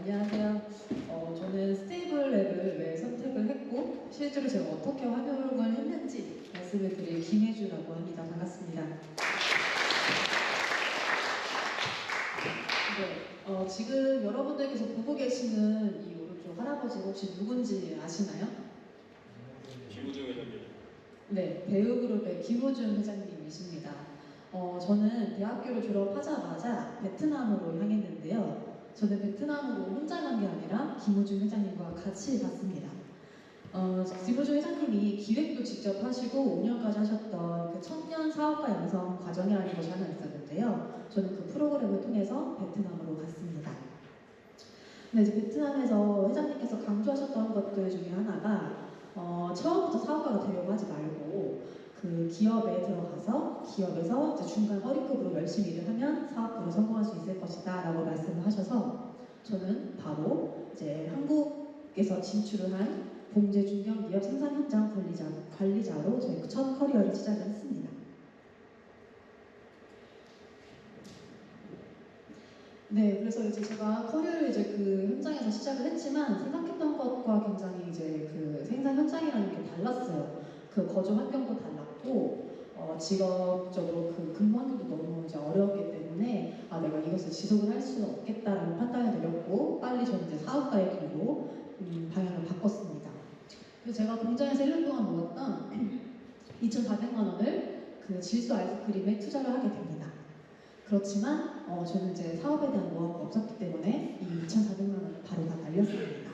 안녕하세요. 저는 스테이블 랩을 왜 선택을 했고 실제로 제가 어떻게 활용을 했는지 말씀을 드릴 김혜주라고 합니다. 반갑습니다. 네, 지금 여러분들께서 보고 계시는 이 오른쪽 할아버지 혹시 누군지 아시나요? 김우중 회장님. 네, 배우그룹의 김우중 회장님이십니다. 저는 대학교를 졸업하자마자 베트남으로 향했는데요. 저는 베트남으로 혼자 간 게 아니라 김우중 회장님과 같이 갔습니다. 김우중 회장님이 기획도 직접 하시고 5년까지 하셨던 그 청년 사업가 양성 과정이라는 것이 하나 있었는데요. 저는 그 프로그램을 통해서 베트남으로 갔습니다. 근데 이제 베트남에서 회장님께서 강조하셨던 것들 중에 하나가 처음부터 사업가가 되려고 하지 말고 그 기업에 들어가서 기업에서 이제 중간 허리급으로 열심히 일을 하면 사업부로 성공할 수 있을 것이다 라고 말씀을 하셔서 저는 바로 이제 한국에서 진출을 한 봉제 중견기업 생산 현장 관리자로 저희 첫 커리어를 시작을 했습니다. 네, 그래서 이제 제가 커리어를 이제 그 현장에서 시작을 했지만 생각했던 것과 굉장히 이제 그 생산 현장이라는 게 달랐어요. 그 거주 환경도 달랐고 직업적으로 그 근무 환경도 너무 이제 어려웠기 때문에 내가 이것을 지속을 할 수는 없겠다라는 판단을 내렸고 빨리 저는 이제 사업가의 길로 방향을 바꿨습니다. 그래서 제가 공장에서 1년 동안 모았던 2,400만 원을 그 질소 아이스크림에 투자를 하게 됩니다. 그렇지만 저는 이제 사업에 대한 노하우가 없었기 때문에 이 2,400만 원을 바로 다 날렸습니다.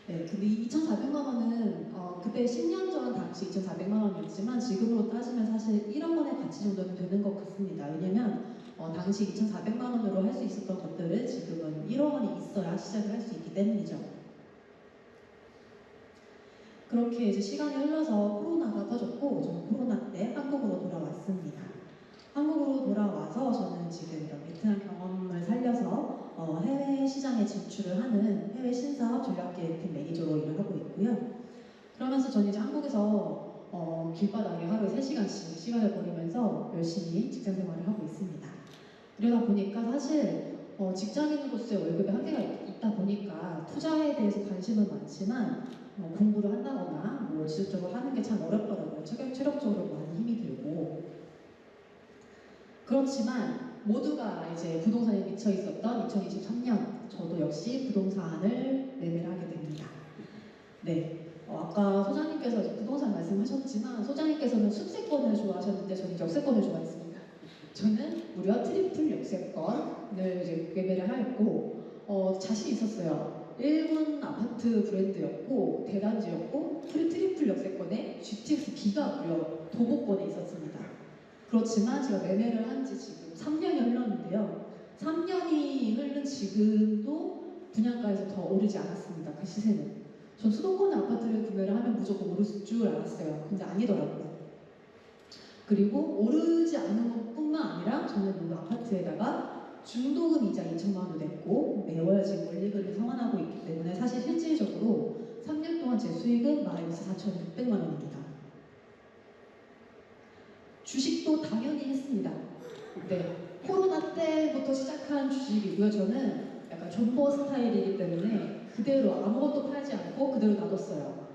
네, 근데 이 2,400만 원은 그때 10년 전 당시 2,400만 원이었지만 지금으로 따지면 사실 1억 원의 가치 정도는 되는 것 같습니다. 왜냐면 당시 2,400만 원으로 할 수 있었던 것들을 지금은 1억 원이 있어야 시작을 할 수 있기 때문이죠. 그렇게 이제 시간이 흘러서 코로나가 터졌고 저는 코로나 때 한국으로 돌아왔습니다. 한국으로 돌아와서 저는 지금 이런 베트남 경험을 살려서 해외 시장에 진출을 하는 해외 신사업 전략기획팀 매니저로 일을 하고 있고요. 그러면서 저는 이제 한국에서 길바닥에 하루에 3시간씩 시간을 보내면서 열심히 직장 생활을 하고 있습니다. 그러다 보니까 사실 직장인으로서의 월급의 한계가 있다 보니까 투자에 대해서 관심은 많지만 공부를 한다거나 지속적으로 하는 게 참 어렵더라고요. 체력적으로 많이 힘이 들고. 그렇지만 모두가 이제 부동산에 미쳐 있었던 2023년 저도 역시 부동산을 매매를 하게 됩니다. 네, 아까 소장님께서 이제 부동산 말씀하셨지만 소장님께서는 숲세권을 좋아하셨는데 저는 역세권을 좋아했습니다. 저는 무려 트리플 역세권을 이제 매매를 하였고 자신 있었어요. 1군 아파트 브랜드였고 대단지였고 트리플 역세권에 GTX B가 무려 도보권에 있었습니다. 그렇지만 제가 매매를 한 지 지금 3년이 흘렀는데요. 3년이 흐른 지금도 분양가에서 더 오르지 않았습니다. 그 시세는. 전 수도권의 아파트를 구매를 하면 무조건 오를 줄 알았어요. 근데 아니더라고요. 그리고 오르지 않은 것뿐만 아니라 저는 이 아파트에다가 중도금 이자 2천만 원도 냈고 매월 지금 원리금을 상환하고 있기 때문에 사실 실질적으로 3년 동안 제 수익은 마이너스 4,600만 원입니다. 주식도 당연히 했습니다. 네, 코로나 때부터 시작한 주식이고요. 저는 약간 존버 스타일이기 때문에 그대로 아무것도 팔지 않고 그대로 놔뒀어요.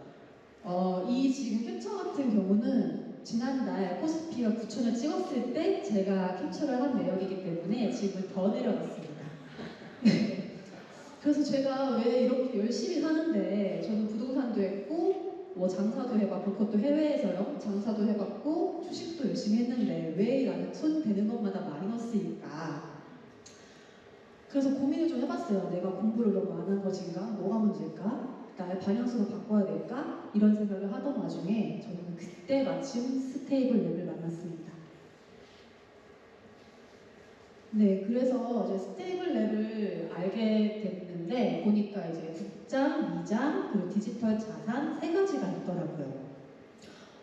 이 지금 캡처 같은 경우는 지난달 코스피가 9,000을 찍었을 때 제가 캡처를 한 내역이기 때문에 지금 더 내려갔습니다. 네. 그래서 제가 왜 이렇게 열심히 사는데 저는 부동산도 했고 장사도 해봤고 그것도 해외에서요. 장사도 해봤고 주식도 열심히 했는데 왜 나는 손 대는 것마다 마이너스일까? 그래서 고민을 좀 해봤어요. 내가 공부를 너무 안 한 것인가? 뭐가 문제일까? 나의 방향성을 바꿔야 될까? 이런 생각을 하던 와중에 저는 그때 마침 스테이블 랩을 만났습니다. 네, 그래서 이제 스테이블 랩을 알게 됐는데 보니까 이제 국장, 미장, 그리고 디지털 자산 3가지가 있더라고요.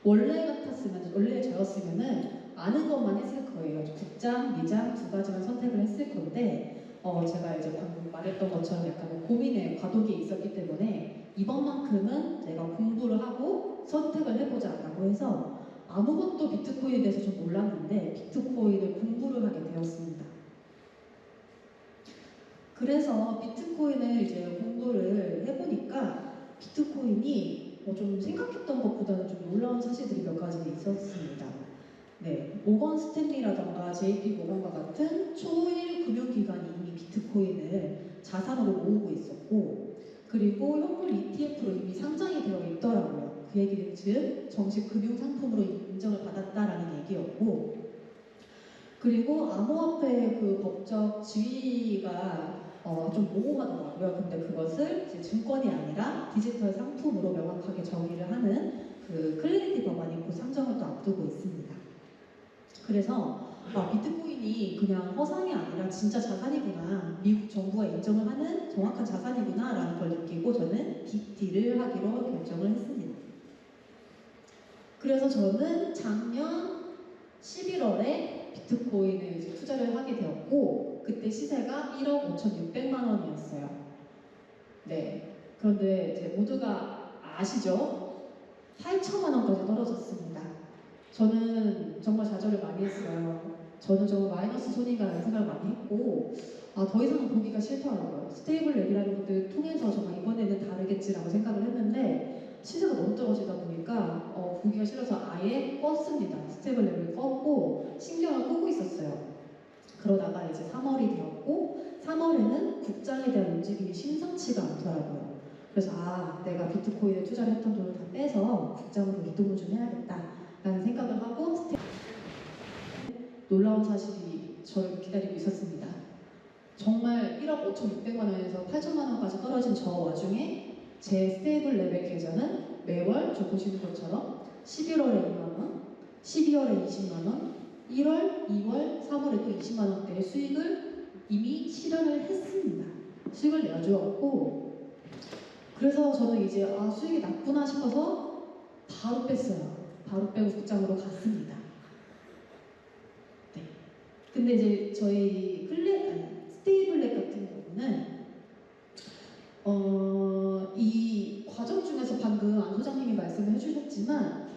원래 저였으면은 아는 것만 했을 거예요. 국장, 미장 2가지만 선택을 했을 건데 제가 이제 방금 말했던 것처럼 약간 고민에 과도기에 있었기 때문에 이번만큼은 내가 공부를 하고 선택을 해보자 라고 해서 아무것도 비트코인에 대해서 좀 몰랐는데 비트코인을 공부를 하게 되었습니다. 그래서 비트코인을 이제 비트코인이 좀 생각했던 것보다는 좀 놀라운 사실들이 몇 가지 있었습니다. 네, 모건 스탠리라던가 JP 모건과 같은 초일 금융기관이 이미 비트코인을 자산으로 모으고 있었고, 그리고 현물 ETF로 이미 상장이 되어 있더라고요. 그 얘기는 즉 정식 금융 상품으로 인정을 받았다라는 얘기였고, 그리고 암호화폐의 그 법적 지위가 좀 모호하더라고요. 근데 그것을 이제 증권이 아니라 디지털 상품으로 명확하게 정의를 하는 그 클래리티 법안이 곧 상정을 또 앞두고 있습니다. 그래서 비트코인이 그냥 허상이 아니라 진짜 자산이구나, 미국 정부가 인정을 하는 정확한 자산이구나 라는 걸 느끼고 저는 빅딜을 하기로 결정을 했습니다. 그래서 저는 작년 11월에 비트코인에 이제 투자를 하게 되었고, 그때 시세가 1억 5,600만 원이었어요. 네. 그런데 이제 모두가 아시죠? 8천만 원까지 떨어졌습니다. 저는 정말 좌절을 많이 했어요. 저는 정말 마이너스 손익이라는 생각을 많이 했고, 더 이상은 보기가 싫더라고요. 스테이블 랩이라는 것들 통해서 정말 이번에는 다르겠지라고 생각을 했는데, 시세가 너무 떨어지다 보니까 보기가 싫어서 아예 껐습니다. 스테이블 랩을 껐고 신경을 끄고 있었어요. 그러다가 이제 3월이 되었고, 3월에는 국장에 대한 움직임이 심상치가 않더라고요. 그래서 내가 비트코인에 투자를 했던 돈을 다 빼서 국장으로 이동을 좀 해야겠다라는 생각을 하고, 놀라운 사실이 저를 기다리고 있었습니다. 정말 1억 5,600만 원에서 8천만 원까지 떨어진 저 와중에 제 스테이블 랩의 계좌는 매월 저 보시는 것처럼 11월에 2만 원, 12월에 20만 원, 1월, 2월, 3월에 또 20만 원대의 수익을 이미 실현을 했습니다. 수익을 내주었고, 그래서 저는 이제 수익이 났구나 싶어서 바로 뺐어요. 바로 빼고 국장으로 갔습니다. 네. 근데 이제 저희 스테이블 랩 같은 경우는 이 과정 중에서 방금 안 소장님이 말씀을 해주셨지만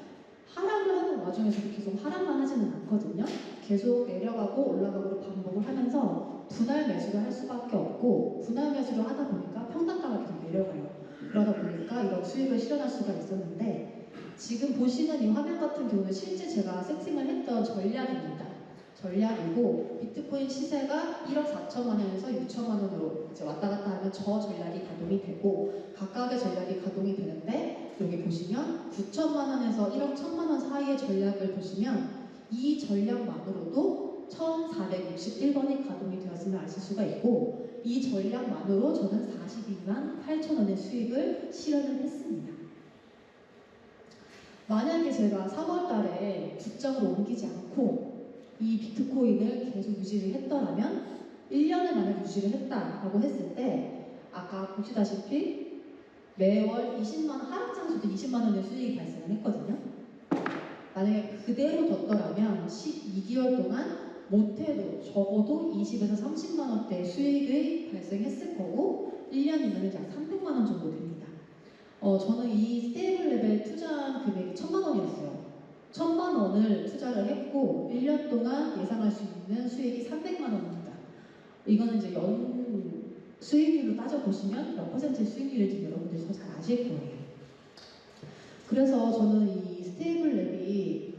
하락을 하는 와중에서도 계속 하락만 하지는 않거든요. 계속 내려가고 올라가고 반복을 하면서 분할 매수를 할 수밖에 없고, 분할 매수를 하다 보니까 평단가가 계속 내려가요. 그러다 보니까 이런 수익을 실현할 수가 있었는데, 지금 보시는 이 화면 같은 경우는 실제 제가 세팅을 했던 전략입니다. 전략이고, 비트코인 시세가 1억 4천만 원에서 6천만 원으로 이제 왔다 갔다 하면 저 전략이 가동이 되고, 각각의 전략이 가동이 되는데, 여기 보시면 9천만 원에서 1억 1천만 원 사이의 전략을 보시면 이 전략만으로도 1461번이 가동이 되었음을 아실 수가 있고, 이 전략만으로 저는 42만 8천 원의 수익을 실현을 했습니다. 만약에 제가 3월 달에 국장으로 옮기지 않고 이 비트코인을 계속 유지를 했더라면, 1년을 만약 유지를 했다라고 했을 때 아까 보시다시피 매월 20만 원, 하락 장소도 20만 원의 수익이 발생을 했거든요. 만약에 그대로 뒀더라면 12개월 동안 못해도 적어도 20에서 30만 원대의 수익이 발생했을 거고, 1년이면 약 300만 원 정도 됩니다. 저는 이 스테이블 랩에 투자한 금액이 1,000만 원이었어요. 1,000만 원을 투자를 했고 1년 동안 예상할 수 있는 수익이 300만 원입니다. 이거는 이제 연 수익률로 따져보시면 몇 퍼센트의 수익률인지 여러분들이 더 잘 아실 거예요. 그래서 저는 이 스테이블 랩이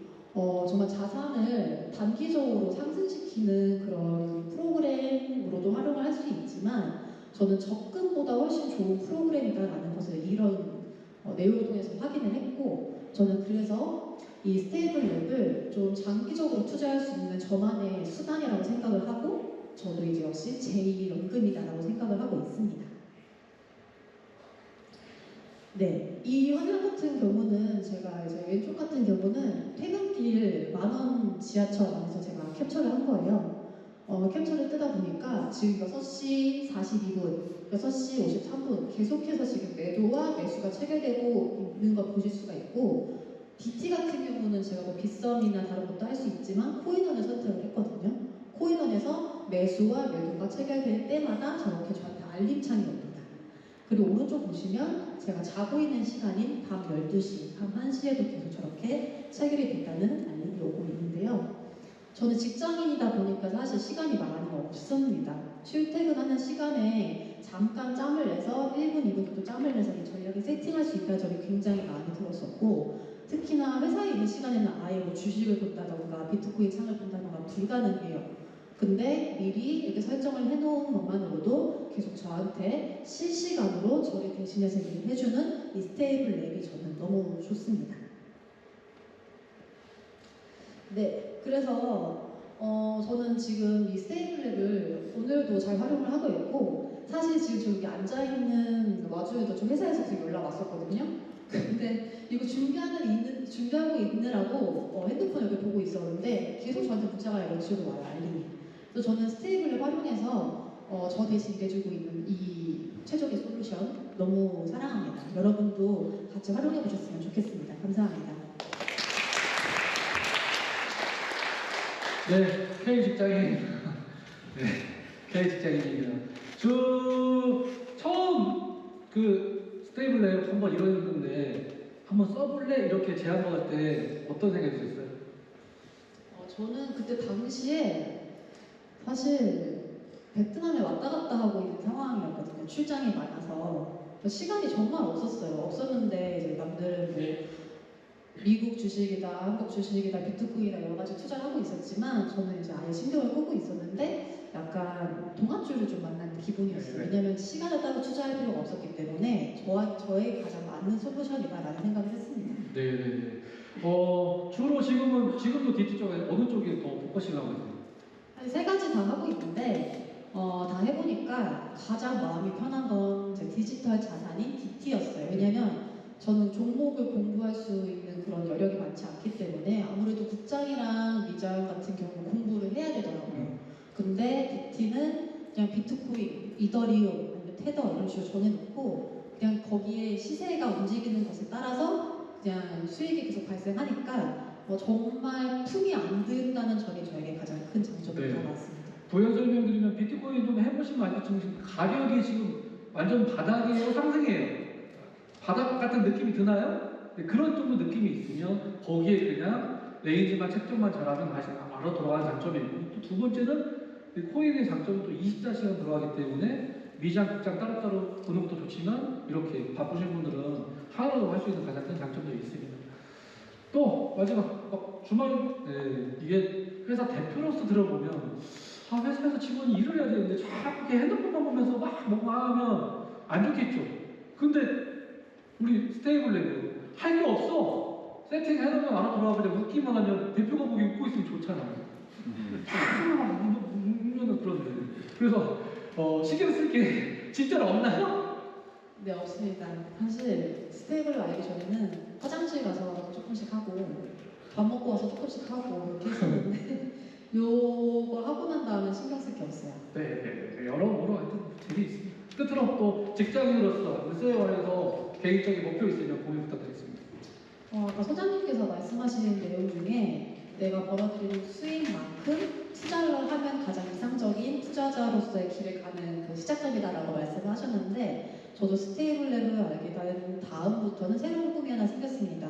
정말 자산을 단기적으로 상승시키는 그런 프로그램으로도 활용을 할 수 있지만, 저는 적금보다 훨씬 좋은 프로그램이다라는 것을 이런 내용을 통해서 확인을 했고, 저는 그래서 이 스테이블 랩을 좀 장기적으로 투자할 수 있는 저만의 수단이라고 생각을 하고, 저도 이제 역시 제2연금이다라고 생각을 하고 있습니다. 네, 이 화면 같은 경우는 제가 이제 왼쪽 같은 경우는 퇴근길 만원 지하철 안에서 제가 캡처를 한 거예요. 캡처를 뜨다 보니까 지금 6시 42분, 6시 53분 계속해서 지금 매도와 매수가 체결되고 있는 걸 보실 수가 있고, BT 같은 경우는 제가 뭐 빗썸이나 다른 것도 할 수 있지만 코인원을 선택을 했거든요. 코인원에서 매수와 매도가 체결될 때마다 저렇게 저한테 알림창이 옵니다. 그리고 오른쪽 보시면 제가 자고 있는 시간인 밤 12시, 밤 1시에도 계속 저렇게 체결이 됐다는 알림이 오고 있는데요. 저는 직장인이다 보니까 사실 시간이 많이 없습니다. 출퇴근하는 시간에 잠깐 짬을 내서 1분, 2분 정도 짬을 내서 이 전략을 세팅할 수 있다는 점이 굉장히 마음에 들었었고, 특히나 회사에 있는 시간에는 아예 뭐 주식을 본다던가 비트코인 창을 본다던가 불가능해요. 근데 미리 이렇게 설정을 해놓은 것만으로도 계속 저한테 실시간으로 저를 대신해서 일을 해주는 이 스테이블 랩이 저는 너무 좋습니다. 네, 그래서 저는 지금 이 스테이블 랩을 오늘도 잘 활용을 하고 있고, 사실 지금 저기 앉아있는 와중에도 저 회사에서 지금 연락 왔었거든요. 근데 이거 준비하고 있느라고 핸드폰 이렇게 보고 있었는데 계속 저한테 문자가 이런 식으로 와요, 알림이. 그래서 저는 스테이블 랩 활용해서 저 대신 일해주고 있는 이 최적의 솔루션 너무 사랑합니다. 여러분도 같이 활용해 보셨으면 좋겠습니다. 감사합니다. 네, K 직장인. 네, K 직장인입니다. 처음 그 스테이블 랩 한번 이뤄냈는데 한번 써볼래? 이렇게 제안 받을 때 어떤 생각이 드셨어요? 저는 그때 당시에 사실 베트남에 왔다 갔다 하고 있는 상황이었거든요. 출장이 많아서 시간이 정말 없었는데 이제 남들은 뭐 미국 주식이다, 한국 주식이다, 비트코인이다 여러 가지 투자를 하고 있었지만 저는 이제 아예 신경을 끄고 있었는데 약간 동아줄을 좀 만난 기분이었어요. 왜냐면 시간을 따로 투자할 필요가 없었기 때문에 저에게 가장 맞는 솔루션이다라는 생각을 했습니다. 네네네. 주로 지금도 DT 쪽에 어느 쪽에 더 포커싱 하고 있어요? 한 세 가지 다 하고 있는데 다 해보니까 가장 마음이 편한 건 제 디지털 자산인 DT였어요. 왜냐면 저는 종목을 공부할 수 있는 그런 여력이 많지 않기 때문에 아무래도 국장이랑 미장 같은 경우 공부를 해야 되더라고요. 근데 DT는 그냥 비트코인, 이더리움, 아니면 테더 이런 식으로 정해놓고 그냥 거기에 시세가 움직이는 것에 따라서 그냥 수익이 계속 발생하니까 정말 품이 안 든다는 점이 저에게 가장 큰 장점이 네. 된 것 같습니다. 부연 설명드리면 비트코인 좀 해보시면 알겠지만 지금 가격이 지금 완전 바닥이에요, 상승이에요. 바닥 같은 느낌이 드나요? 네, 그런 정도 느낌이 있으면 거기에 그냥 레인지만 책정만 잘하면 다시 바로 돌아가는 장점이 있고, 또 두 번째는 이 코인의 장점은 또 24시간 들어가기 때문에 미장, 국장 따로따로 보는 것도 좋지만 이렇게 바쁘신 분들은 하나로 할 수 있는 가장 큰 장점도 있습니다. 또 마지막 주말 이게 회사 대표로서 들어보면 회사에서 직원이 일을 해야 되는데 자꾸 이렇게 핸드폰만 보면서 막 뭔가 하면 안 좋겠죠. 근데 우리 스테이블 랩은 할 게 없어. 세팅 해놓으면 알아 돌아와. 그냥 웃기만 하면 대표가 보기 웃고 있으면 좋잖아요. 웃는 그런데. 그래서 신경 쓸 게 진짜로 없나요? 네, 없습니다. 사실 스테이블을 알기 전에는 화장실 가서 조금씩 하고 밥 먹고 와서 조금씩 하고 이렇게 했었는데 요거 하고 난 다음에 신경 쓸 게 없어요. 네. 여러모로 하여튼 재미있습니다. 끝으로 또 직장인으로서 세어에서 개인적인 목표 있으면 공유 부탁드리겠습니다. 아까 소장님께서 말씀하신 내용 중에 내가 벌어들이는 수익만큼 투자를 하면 가장 이상적인 투자자로서의 길을 가는 그 시작점이다라고 말씀을 하셨는데 저도 스테이블 랩을 알게 된 다음부터는 새로운 꿈이 하나 생겼습니다.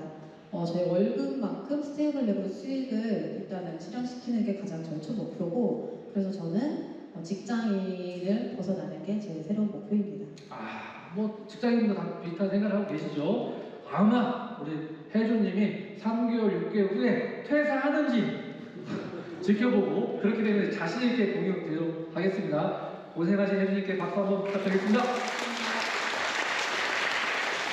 제 월급만큼 스테이블 랩으로 수익을 일단은 실현시키는 게 가장 저의 첫 목표고 그래서 저는 직장인을 벗어나는 게 제 새로운 목표입니다. 뭐 직장인분들 다 비슷한 생각을 하고 계시죠? 아마 우리 혜주님이 3개월, 6개월 후에 퇴사하는지 지켜보고 그렇게 되면 자신 있게 공유되도록 하겠습니다. 고생하신 혜주님께 박수 한번 부탁드리겠습니다.